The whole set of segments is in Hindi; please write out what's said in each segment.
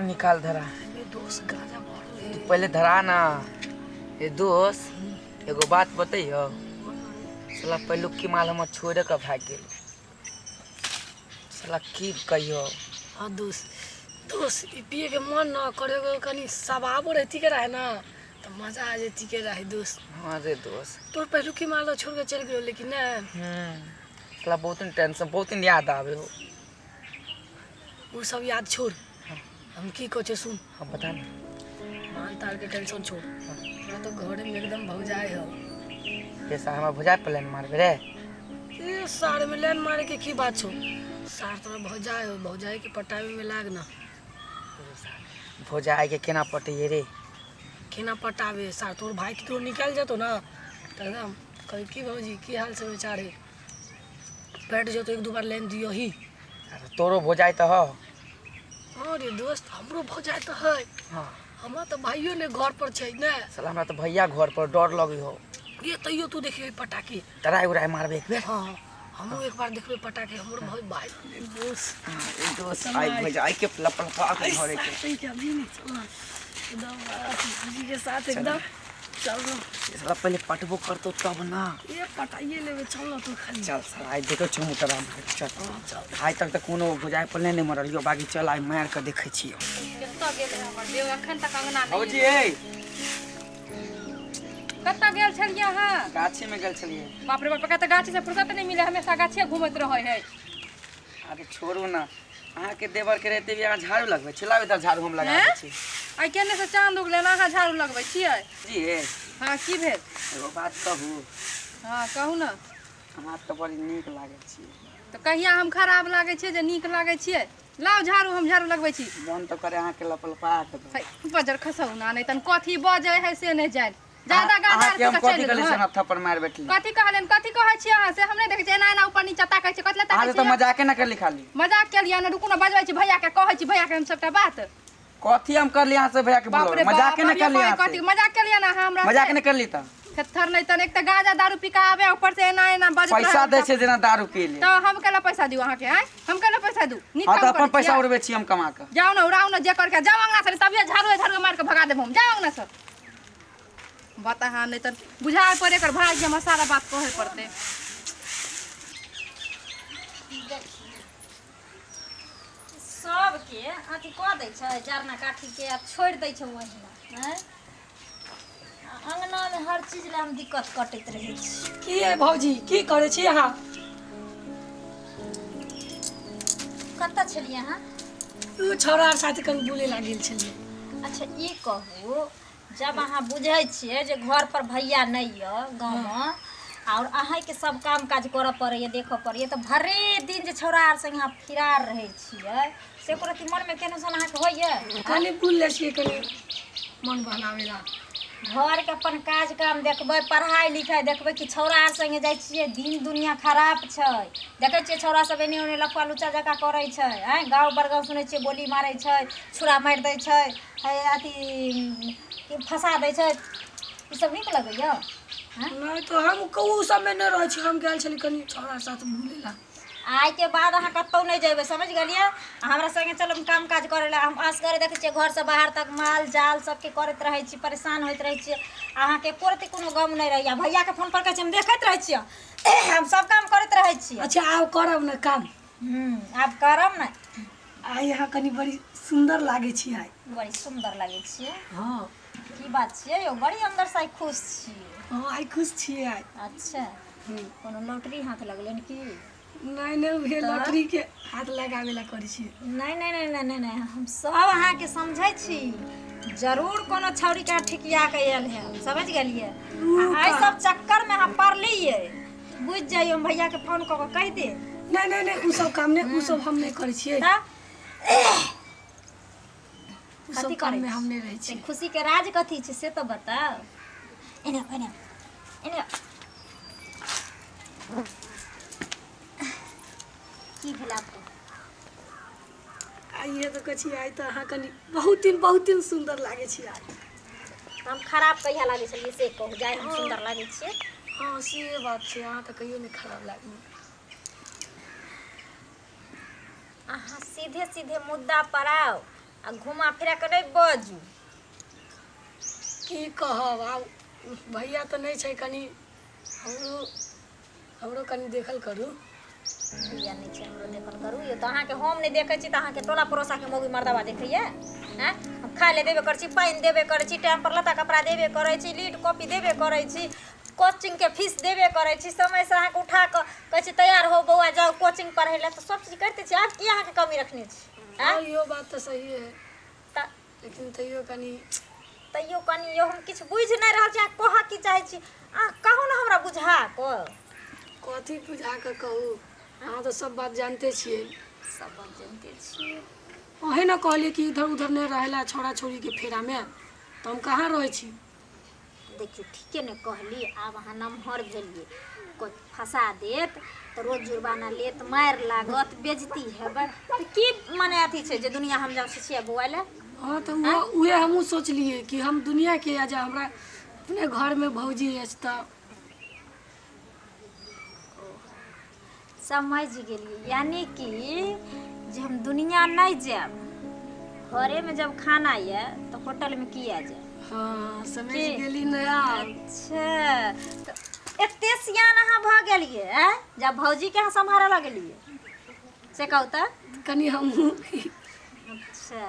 निकाल धरा। दोस्त गाजा भरल तू पहले धरा ना। ये दोस्त एगो बात बताइयो। साला पहलुकी माल हम छोड़ के भाग गेल। साला की कहियो। हाँ दोस्त पिए के मन न करे कनी सबाबो रहती के रहे ना तो मजा आ जाती के रहे दोस्त। हाँ रे दोस्त। तोर पहलुकी माल छोड़ के चल गयो लेकिन ना साला बहुत टेंशन बहुत याद आवे हो। वो सब याद छोड़। हम की कोचे सुन। हाँ बता ना। मान तार के टेंशन छोड़। मैं तो घर में एकदम भौजाए हो। ये साला हमारा भौजाए प्लान मारबे रे। ये साड़ में लाइन मारे के की बात छो। सार तोरा भौजाए हो भौजाए के पटावे में लाग ना। भौजाए के केना पटिए रे। केना पटावे सार तोर भाई की तो निकल जातो ना तो एकदम कही की भौजी की हाल से बेचारे बैठ जो तो एक दो बार लाइन दियो ही। तोरो भौजाए तो हो। अरे दोस्त हमरो भौजाए तो है। हाँ हमारा तो भाइयों ने घर पर छै ना। साला हमरा तो भैया घर पर डर लगी हो। ये तैयो तू देखिए पटाके तराई उराई मारबे एक बेर। हाँ हमहू एक बार देखबे पटाके हमरो भाई दोस्त आई भौजाए के लपलपा के घरे के एकदम खुशी के साथ एकदम चल साला पहले पटबो करतो तब ना। ये पटाइए लेवे चल ना तू खाली। चल साला आई देखो छु मोटरा चल आज तक तो कोनो भौजाए पर नहीं मरलियो बाकी चल आई मार के देखे छियो। केत्ता गेले हमर देव अखन तक अंगना नहीं। भौजी ए कत्ता गेल छलिए हां? गाछी में गेल छलिए। बाप रे बाप कत्ता गाछी से फुर्सत नहीं मिले हमेशा गाछिए घूमत रहे है। अरे छोड़ू ना अहाँ के देवर के रहते भी अहाँ झाड़ू लगबै छिलावे त झाड़ू हम लगाबै छी। आई केने से चांद उगले ना अहाँ झाड़ू लगबै छियै? जी हां की भेल? एगो बात कहू। हां कहू ना। अहाँ तो बड़ी नीक लागे छी। तो कहिया हम खराब लागे छियै जे नीक लागे छियै? लाओ झाड़ू हम झाड़ू लगबै छी। मन तो करे अहाँ के लपलपा के बजर खसौ ना नहीं तन कथी बजे है से नहीं जान। ज्यादा गादार के हम कथी कहली से थप्पड़ मार बैठली। कथी कहलन कथी कहै छी अहाँ से हम नहीं देखे छी एना एना ऊपर नीचा ताकै छी कतला ताकै छी। अहाँ तो मजाके न करली खाली। मजाक केलिया ना रुकू ना बजबै छी भैया के कहै छी भैया के हम सबटा बात। कथी हम करली यहाँ से भैया के बोलो मजाके न करली यहाँ कथी मजाक केलिया ना हमरा मजाक न करली त थर नहीं तन एक त गाजा दारू पी के आवे ऊपर से एना एना बज पैसा दे छे जेना दारू पी ले। तो हम केला पैसा दियो अहाँ के हैं हम केला पैसा दू नीक हां काम त अपन करै पैसा छी। उड़बे छी हम कमा के। जाओ ना उड़ाओ ना जे करके जाओ अंगना से तबियत झाड़ू मार के भगा देब हम जाओ अंगना से। बता हां नहीं त बुझाए पड़े कर भाई जे हम सारा बात कहे पड़ते। सब के अथी क दै छै जरना काठी के आ छोड़ दै छै वहीना हैं। अंगना में हर चीज ले हम दिक्कत कटैत रहै छी। की है भौजी की करे छी अहाँ? कत्ता छलिए अहाँ? तू छोरा साथे कन बोले लागल छलिए। अच्छा ई कहू जब अहाँ बुझै छियै जे घर पर भैया नहीं य गाँव में और अहाँ के सब काम काज करऽ पड़ैए देखऽ पड़ैए तो भरे दिन जे छौरा आर संग अहाँ फिरार रहै छियै से कोनो मन में टेंशन अहाँ के होइए? कनी बुल ले छिए कनी मन बनावेला। घर के अपन काज काम देखबै पढ़ाई लिखाई देखबै कि छौरा आर संगे जाइ छियै दिन दुनिया खराब छै। देखै छियै छौरा सब एने ओने लफा लुच्चा जका करै छै हैं गाँव बरगाँव सुनै छियै गोली मारै छै छुरा मारि दै छै अथी फंसा दै छै ई सब नीक लगैया? नहीं तो हम कहू सब में नहीं रह छी हम गेल छली कनी छोरा साथ बोलेला। आइ के बाद अहाँ कतौ नहीं जेबै समझ गेलिए। हमरा संगे चलब काम काज करे ला हम असगरे देखै छियै घर से बाहर तक माल जाल सबके करैत रहै छी परेशान होइत रहै छियै। अहाँ के कोरते कोनो गम नहीं रहैया भैया के फोन पर कहै छी हम देखैत रहै छियै हम सब काम करैत रहै छियै। अच्छा आब करब ना काम। आब करब ना। आई यहाँ कनी बड़ी सुंदर लागे छी आई। बड़ी सुंदर लागे छियै। हां की बात छियै यो बड़ी अंदर से खुश छियै। हां आई खुश छियै आई। अच्छा कोनो लॉटरी हाथ लगलन की? नहीं नहीं वे लॉटरी के हाथ लगावेला करै छी। नहीं नहीं नहीं नहीं नहीं हम सब अहाँ के समझै छी जरूर कोनो छौरी के ठिकिया के आयल है समझ गेलिए। आई सब चक्कर में हम पड़लिए बुझ जाइयो हम भैया के फोन क के कह दे। नहीं नहीं नहीं उ सब काम नहीं उ सब हम नहीं करै छियै। उ सब काम में हम नहीं रहै छी। खुशी के राज कथी छै से तो बताओ। एने एने एने की भेल आपको? आइए तो कछि आई तो अहाँ कनी बहुत दिन सुंदर लागे छी आई। हम खराब कहिया लागे छलिए से कहू जाय हम सुंदर लागे छियै। हां से बात छै अहाँ तो कहियो नहीं खराब लागे। अहाँ सीधे सीधे मुद्दा पर आओ आ घुमा फिरा के नहीं बजू। की कहब आब भैया तो नहीं छै, कनी हमरो कनी देखल करू। भैया नहीं छै हमरो देखल करू। ये तो अहाँके हम नहीं देखे छी, तो अहाँके टोला पड़ोसा के मौगी मर्दवा देखैए। हैं हम खाए ले देबे कर छी, पानी देबे करे छी, टाइम पर लता कपड़ा देबे करे छी, लीड कॉपी देबे करे छी, कोचिंग के फीस देबे करे छी, समय से अहाँके उठा के कहै छी तैयार हो बौआ जाओ कोचिंग पढ़े ले, तो सब चीज करते छी। आप की अहाँके कमी रखने छी? हाँ यो बात तो सही है, त लेकिन तैयो कनी यो हम किछु बुझ नहीं रहल छी। अहाँ कह की चाहे छी? कहू ना हमरा बुझा को। कथी बुझा के कहू, अहाँ तो सब बात जानते छियै। सब बात जानते छियै। ओहे ना कहलिए कि इधर उधर नहीं रहेला छोड़ा छोड़ी के फेरा में, तो हम कहाँ रहे छी। देखियो ठीके ने कहली। आब अहाँ नमहर भेलिए, कोई फंसा देत तो रोज जुर्माना लेत, मार लागत, बेइज्जती हेबै, तो की माने अथी छै जे दुनिया हम जान छियै बौआ ले। हाँ तो उहे हमहूँ सोचलिए कि हम दुनिया के आज हमरा अपने घर में भौजी अछि तो समझ गेलिए। यानी कि जे हम दुनिया नहीं जाब, घरे में जब खाना ये तो होटल में किया जाए। हाँ समझ गेली नया। अच्छा तो एते सियान अहाँ भ गेलिए जब भौजी के अहाँ संभारे लगलिए से कहू त कनी हमहूँ। अच्छा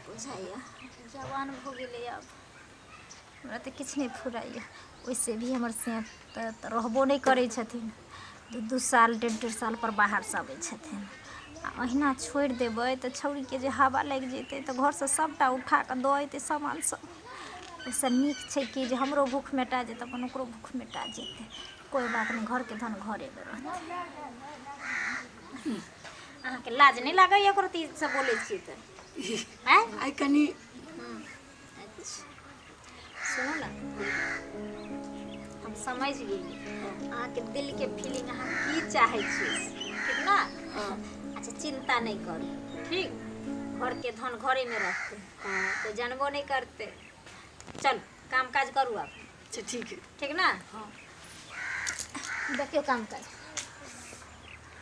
बुझाइए जवान हो गेलै, अब हमरा तो किछु नहीं फुराइए। वैसे भी हमर से तो रहबो नहीं करै छथिन, 2 साल 1.5 साल पर बाहर से अबै छथिन। अहिना छोड़ देबै तो छौरी के जे हवा लग जेतै तो घर से सबटा उठा के दऽ अयतै सामान सब। ओहिसँ नीक छै कि जे हमरो भूख मिटा जेतै, अपन ओकरो भूख मिटा जेतै। कोई बात नहीं, घर के धन घरे में रहतै। अहाँके लाज नहीं लागैए ओकरो तीज से बोलै छियै तऽ? हैं आई कनी अच्छा सुनो ना, हम समझ गेली अहाँके दिल के फीलिंग, अहाँ की चाहे छियै, ठीक ना? अच्छा चिंता नहीं करू, ठीक? घर के धन घरे में रखते, तो जानबो नहीं करते। चल काम काज करू आप। अच्छा ठीक है, ठीक ना? हाँ देखियो काम काज।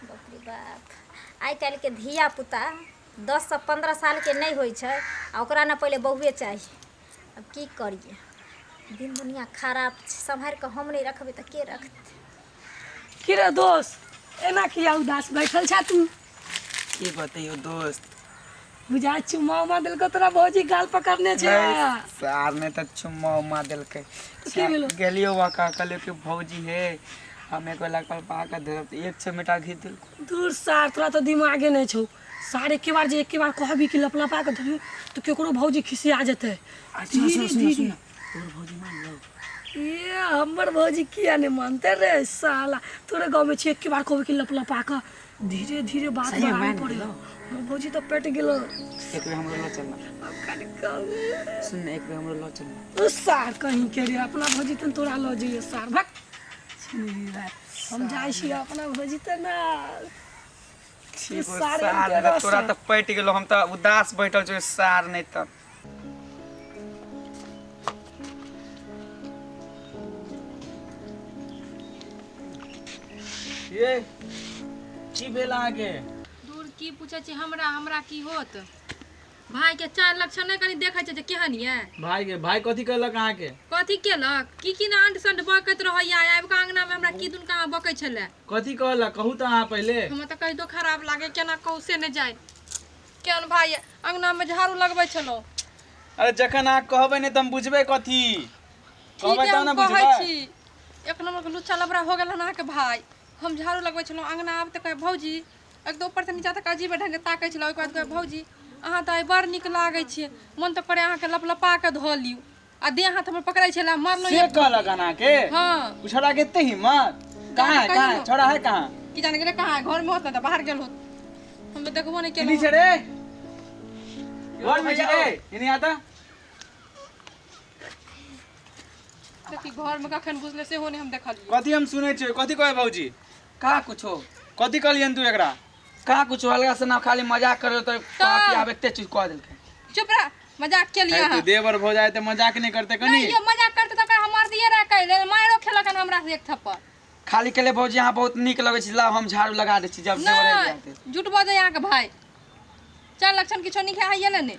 बाप रे बाप, आइ काल्हि के धिया पुता 10 से 15 साल के नहीं होइ छै, आ ओकरा ना पहले बहुए चाहिए। अब की करिए, दिन दुनिया खराब छै, सम्हारि कऽ हम नहीं रखबै तऽ के रखतै? की रे दोस्त एना किया उदास बैठल छा तू? की बतैयो दोस्त, बुझा चुम्मा उम्मा देलको तोरा भौजी गाल पकड़ने छै। सार ने तो चुम्मा उम्मा देलकै। की भेलो? गेलियो वका कहलियो कि भौजी हे हम एको लाख पाका धरब, 100 मीटर घी दिल। दूर सार तोरा तो दिमागे नहीं छौ। सार एक बार कहबी कि लपलपा के धरबी तो केकरो भौजी खिसिया जेतै। धीरे धीरे भौजी मान लो। ये हमर भौजी किया नहीं मानते रे साला। तोरे गाँव में एक बार कहबी कि लपलपा के धीरे धीरे बात बढ़ावे पड़े। हमर भौजी तो पेट गेलो। एक बेर हमरो लो चलना। सुन एक बेर हमरो लो चलना। ओ सार कहीं के रे अपना भौजी त तोरा लो जइए सार भक। हम जाइ छी अपना भौजी त ना। ठीक हो सार, तोरा तो पेट गेलो, हम तो उदास बैठल छी सार नहीं त। ये की भेल अहाँके? दूर की पूछे छी हमरा की होत? भाई के 4 लक्षण नहीं कनी देखै छै जे केहन ये। भाई कथी कहलक अहाँके? कथी केलक? की ना अंड संड बकैत रहैया, आबि के अंगना में हमरा की दुन कहाँ बकै छले। कथी कहलक कहू त अहाँ पहिले। हमरा त कहि दो खराब लागे, केना कहू से नहीं जाय। केहन भाई अंगना में झाड़ू लगबै छलो। अरे जखन अहाँ कहबै नहीं त हम बुझबै कथी? कहबै त ना बुझबै। एक नंबर के लुच्चा लबरा हो गेल अहाँ के भाई। हम झाड़ू लगबै छलो अंगना, आब त कहे भौजी एक तो ऊपर से नीचा तक अजीब ढंग के ताकै छलो। ओकर बाद कहे भौजी अहाँ त बड़ निक लागै छियै, मन त करे अहाँ के लपलपा के ध लियौ। आ देह हाथ हमर पकड़ै छला, मारलो से कहलक अहाँ के? हां उ छोड़ा के एते हिम्मत कहां है? छोड़ा है कहां? की जाने गेले कहां है? घर में होत न त बाहर गेल होत। हम त देखबो नहीं केलो। नीचे रे घर में रे इनी आता। कि घर में कखन घुसले से हो नहीं हम देखल। कथी हम सुनै छियै? कथी कहै भौजी? का कुछो कथी कहलियन तू एकरा? का कुछो हल्का से ना खाली मजाक करियो तो काफी आब एते चीज कह देलकै। चुप रह, मजाक के लिए तू देवर भौ जाए त मजाक नहीं करते कनी? नहीं ये मजाक करते त हम मार दिए रे कहले, मारो खेलक हमरा से एक थप्पड़। खाली कहले भौजी यहाँ बहुत निक लगे छी, ला हम झाड़ू लगा दे छी जब देवर नहीं झूठ बजे यहाँ के भाई। चार लक्षण किछो नहीं है ये लेने।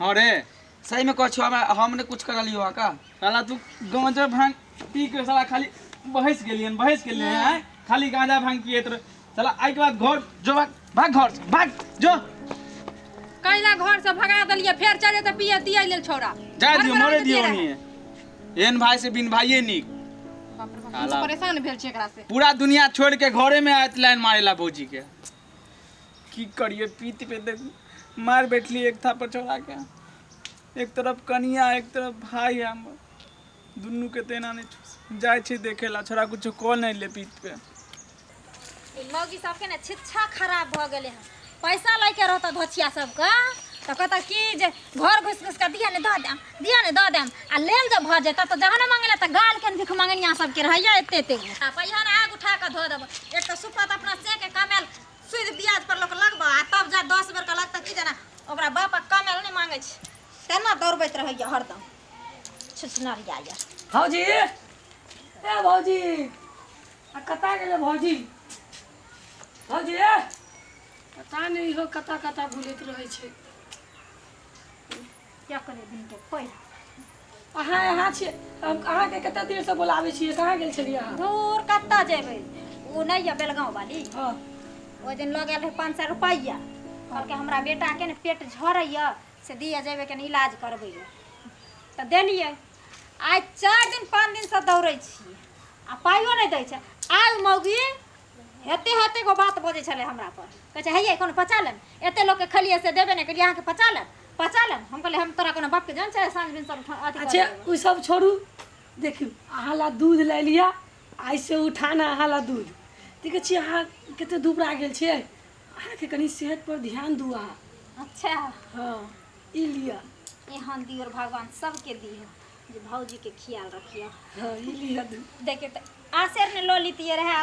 हाँ रे सही में कहो हमने कुछ कर लियो का साला तू गांजा भांग पी के साला खाली बहस गेलियन हैं खाली गांजा भांग पिए तो साला आई के बाद घर जो भाग घर से भाग जो कैला घर से भगा दलिए फिर चले तो पिए दिया लेल छोरा जा घर दियो में मरे रहने दियो दिए नहीं है एन भाई से बिन भाईए निक बाप रे बाप, हम तो परेशान भेल छी एकरा से। पूरा दुनिया छोड़ के घरे में आयत लाइन मारेला भौजी के की करिए पीत पे देख मार बैठली एक था पर छोड़ा के एक तरफ कनिया एक तरफ भाई हम दुनू के तेना नहीं जाय छी देखेला छोड़ा कुछ कॉल नहीं ले पीत पे मौगी सबके ना शिक्षा खराब भ गेले हैं पैसा लेके रहता धोचिया सबका तो कहता कि जे घर घुस घुस के दिया ने दऽ देम आ लेल जब भ जेता तो जहाँ न मांगेला त गाल के भिख मांगनिया सबके रहैया एते आ पैसा ना आग उठा के धो देब एक तो सुपत अपना से के कमेल सूद ब्याज पर लोग लगबा आ तब जा 10 बेर का लगता कि जना ओकरा बाप कमेल नहीं मांगे छै तेना दौड़बैत रहैया हरदम छुछनरिया यार भौजी ए भौजी आ कता गेले भौजी भौजी पता नहीं हो कता कता भूलैत रहै छै क्या करे दिन के पहिला अहाँ यहाँ छियै हम अहाँके कते देर से बोलाबै छियै कहाँ गेल छलियै अहाँ दूर कत्ता जेबै ओ नहीं है बेलगांव वाली हाँ ओ दिन लऽ गेल रहे 500 रुपैया कहलकै हमरा बेटा के ने पेट झड़ैया से दिया जेबै के इलाज करबै तऽ देलियै आइ 4 दिन 5 दिन से दौड़ै छी आ पाइयो नहि दै छै आइ मौगी हेते गो बात बजै छलै हमरा पर कहै छै हैये कोनो पचा लेम एते लोग के खलिए से देबे नहि कहलिए अहाँ के पचा लेम हम कहलिए हम तोरा कोनो बाप के जान छै साँझ दिन सब अथी अच्छा ओ सब छोड़ू देखियो अहाँ ला दूध ले लिया आइ से उठाना अहाँ ला दूध देखै छी अहाँ कते दुबरा गेल छियै अहाँके कनी सेहत पर ध्यान दू अहाँ अच्छा हाँ ई लिया एहन दियर भगवान सबके दिए जे भौजी के ख्याल रखियो हाँ ई लिया दूध देखे त आसेर ने लो लीतिए रहे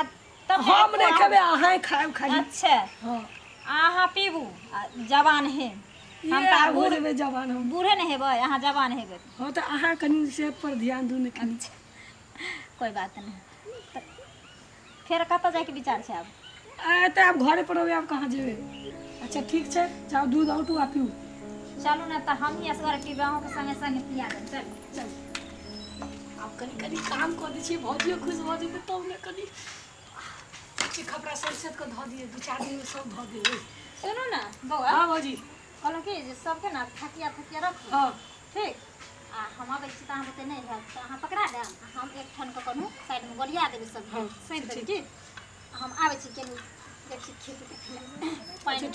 तब हम नहीं खेबे अहाँ खाएब खाली अच्छा हाँ अहाँ पीबू जवान है हम ये त हो जेबे जवान हम बूढ़े नहीं हेबै अहाँ जवान हेबै हाँ तो अहाँ कनी सेहत पर ध्यान दू ने कनी कोई बात नहीं त फिर कतऽ जाके विचार छै अब तो आप घरे पर रहो आप कहाँ जेबे अच्छा ठीक है जाओ दूध आउटू आ पीऊ चलू ना त हम ही असगर पीबे अहाँ के संगे संगे पिया देब चल चल आप कनी कनी काम कर दी छियै भौजियो खुश भ जेतै तब ने कनी चिट्ठी खपरा सरसत को धो दिए 2-4 दिन में सब धो दिए सुनू ना बौआ हाँ भौजी कहलहुँ कि जे सबके ना थकिया रखू हाँ ठीक आ हम आबै छी त अहाँ बते नहीं हैत त अहाँ पकड़ा देब हम एक ठन के कहूँ साइड में गोलिया देबै सब सैन देबै की हम आबै छी केनु देखी खेती पानी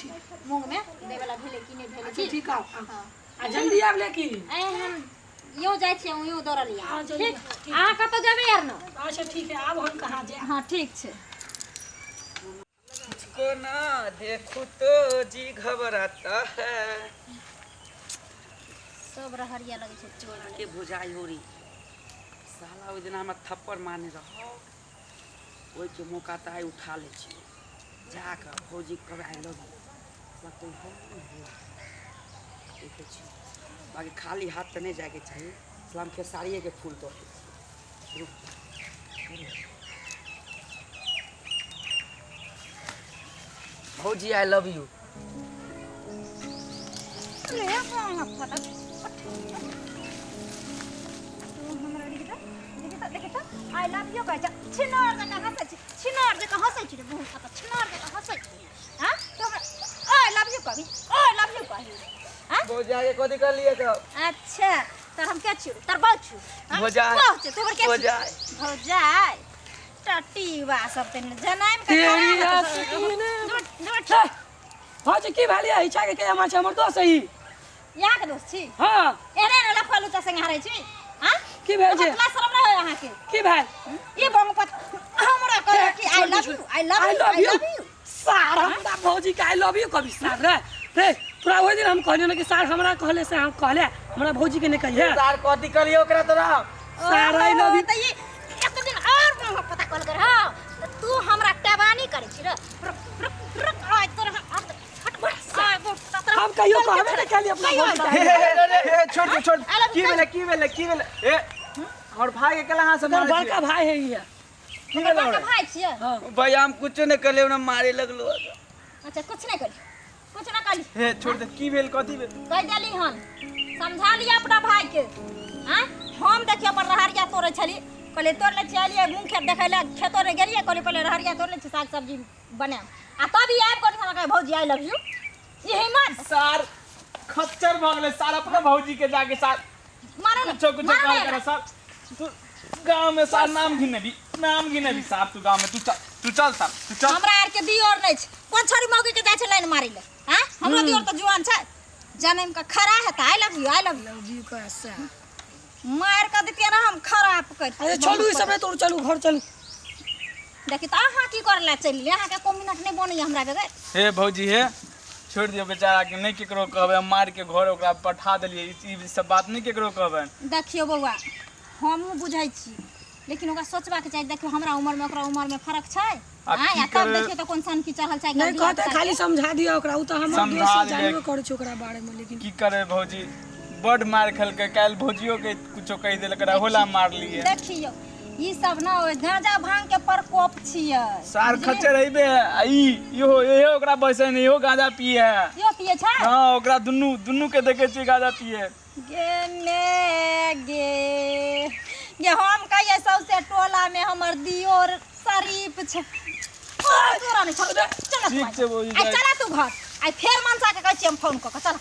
मूंग में देवेला भेले कि नहीं भेले अच्छा ठीक है हाँ आ जल्दी आब लेकिन हम यो जाय छी यो दौड़लिया हाँ, ठीक जल्दी। अहाँ कतऽ जेबै यार न अच्छा ठीक है अब हम कहाँ जाए हाँ ठीक छै को ना देखो तो जी घबराता है सब रहरिया लगे छै चोर के बुझाई हो रही साला ओइ दिन हमरा थप्पड़ मारने रहो ओइ के मौका त आइ उठा ले छी जाकर भौजी कब आई लव बतै हो देखे छी बाकी खाली हाथ त नहीं जाके चाहिए सलाम खेसारिये के फूल तो भौजी I love you I love you कहै छै छिनर जकाँ हँसै छै छिनर जकाँ हँसै छै बहुत कत छिनर जकाँ हँसै छै हां तो आई लव यू कही हां भौजी आगे कथी कर लिए तो अच्छा तर हम क्या छु तर बहुत छु भौजाई बहुत तो क्या भौजाई भौजाई टट्टी बा सब तेन जनाइम के तेरी आसकीने भौजी की भाली है इच्छा के केमा छै हमर दोस्त है यहाँ के दोस्त छी हाँ एने न लफा लुचा संग हारै छी हां की भेल छै क्लास शर्म रहे यहाँ के की भाई ये बम पत हमरा कहे कि आई लव यू सार हमरा भौजी के आई लव यू कभी सार रे पूरा ओइ दिन हम कहलियो न कि सार हमरा कहले से हम कहले हमरा भौजी के नहीं कहिए सार कथी करियो ओकरा तोरा सार आई लव यू त ये एक दिन और हम पता कॉल कर हां तू हमरा टेबानी करे छी रे आई तोरा हम कहियो कहबे नहीं खाली अपना भौजी छोड़ की भेले ए और भाई के केला हां से का मारे बड़का भाई है ये की भेले भाई छियै हां भाई हम कुछ नहीं करले उन्हें मारे लगलो अच्छा कुछ नहीं करी कुछ ना कली हे छोड़ दे की भेल कथी भेल कह देली हन समझा लिया अपना भाई के हैं हम देखिए अपन रहरिया तोड़े छली कहले तोड़ ले चलिए मुंह खेत देखे ले खेतो रे गेलिए कहले पहले रहरिया तोड़ ले साग सब्जी बने आ तभी आब कर हमरा कहे भौजी आई लव यू ये हिम्मत सार खच्चर भ गेले सार अपने भौजी के जाके सार मारो ना कुछ कुछ मारो कॉल ना कर सार तू गांव में सार नाम गिने भी सार तू गांव में तू चल हमरा आर के दी और नहीं छै कोन छोरी मौगी के जाय छै लाइन मारे ले हैं हमरो दी और तो जुआन छै जन्म का खरा है त आई लव यू कैसा मार कर देतिए ना हम खराब कर अरे चलू इस समय तोड़ चलू घर चलू देखी तो अहाँ की करला चली अहाँ के कोमिनट नहीं बनै हमरा बगैर हे भौजी हे छोड़ दियो बेचारा के नहीं केकरो कहबे मार के घर ओकरा पठा देलिए ई सब बात नहीं केकरो कहबे देखियो बौआ हमहू बुझै छी लेकिन ओकरा सोचबा के चाहिए देखियो हमरा उम्र में ओकरा उम्र में फर्क छै हां या तब देखियो तो कोन सन की चढ़ल छै नहीं कहते खाली समझा दिया ओकरा उ त हम समझा जानबे करै छै ओकरा बारे में लेकिन की करे भौजी बड मार खेलके काल भौजियो के कुछो कह देलक रहा होला मार लिए देखियो ई सब ना गांजा भांग के प्रकोप छियै सार खच्चर रहिबे ई इहो ओकरा बैसे नहीं इहो गांजा पिए यो पिए छै हां ओकरा दुन्नु के देखे छी गांजा पिए गे ने गे हम कहिए सबसे टोला में हमर दियोर शरीफ छै तोरा नहीं चल ठीक छै भौजी आई चला तू घर आई फेर मनसा के कहै छी हम फोन क के चल